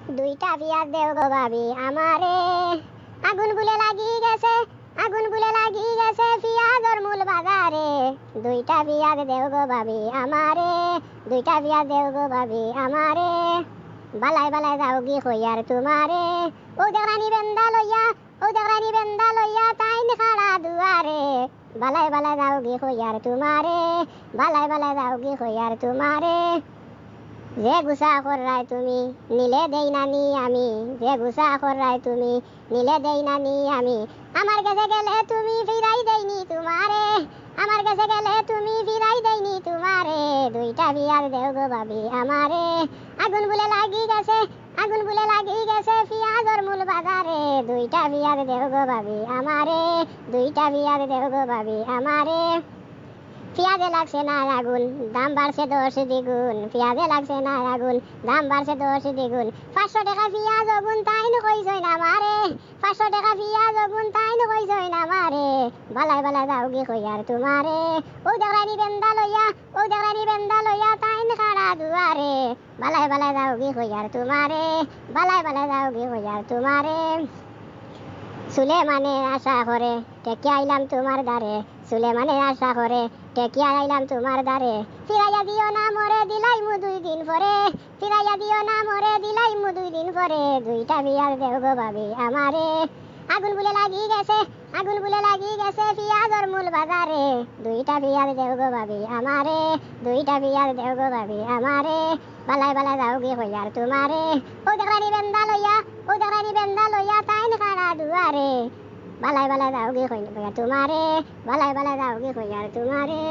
দুইটা পিয়াজ দেও গো ভাবি আমারে, আগুন বুলে লাগি গেছে, আগুন বুলে লাগি গেছে পিয়াজর মূল বাজারে। দুইটা পিয়াজ দেও গো ভাবি আমারে, দুইটা পিয়াজ দেও গো ভাবি আমারে। বালাই বালাই যাও গি হইয়ার তোমারে, ও দেওরানি বেন্দা লইয়া, ও দেওরানি বেন্দা লইয়া তাইন খাড়া দুয়ারে। বালাই বালাই যাও গি হইয়ার তোমারে, বালাই বালাই যাও গি হইয়ার তোমারে। যে গুসা কররাই তুমি নিলে দেই নানি আমি, যে গুসা কররাই তুমি নিলে দেই নানি আমি। আমার কাছে গেলে তুমি ফিরাই দেইনি তোমারে, আমার কাছে গেলে তুমি ফিরাই দেইনি তোমারে। দুইটা পিয়াজ দেও গো ভাবি আমারে, আগুন বুলে লাগি গেছে, আগুন বুলে লাগি গেছে পিয়াজর মূল বাজারে। দুইটা পিয়াজ দেও গো ভাবি আমারে, দুইটা পিয়াজ দেও গো ভাবি আমারে। পেঁয়াজে লাগছে না আগুন, দাম বাড়ছে 10 দ্বিগুণ। পেঁয়াজে লাগছে না আগুন, দাম বাড়ছে 10 দ্বিগুণ। 500 টাকা পেঁয়াজ ওগুন তাই কইছই না মারে, 500 টাকা পেঁয়াজ ওগুন তাই কইছই না মারে। বালাই বালাই যাও গি কইয়ার তোমারে, ও দেওরানি বেন্দা লইয়া, ও দেওরানি বেন্দা লইয়া তাই খাড়া দুয়ারে। বালাই বালাই যাও গি কইয়ার তোমারে, বালাই বালাই যাও গি কইয়ার তোমারে। সুলে মানে আশা করে টেকে আইলাম তোমার দ্বারে, সুলে মানে আশা করে টেকে আইলাম তোমার দ্বারে। ফিরাইয়া দিও না মরে দিলাই মু 2 দিন পরে, ফিরাইয়া দিও না মরে দিলাই মু 2 দিন পরে। দুইটা পিয়াজ দেও গো ভাবি আমারে, আগুন বুলে লাগি গেছে, আগুন বুলে লাগি গেছে পিয়াজর মূল বাজারে। দুইটা পিয়াজ দেও গো ভাবি আমারে, দুইটা পিয়াজ দেও গো ভাবি আমারে। বালাই বালাই যাও গি হইয়ার তোমারে, ও দেওরানি বেন্দা লইয়া, ও দেওরানি বেন্দা লইয়া তাইন খাড়া দুয়ারে। বালাই বালাই যাও গি হইয়ার তোমারে, বালাই বালাই যাও গি হইয়ার তোমারে।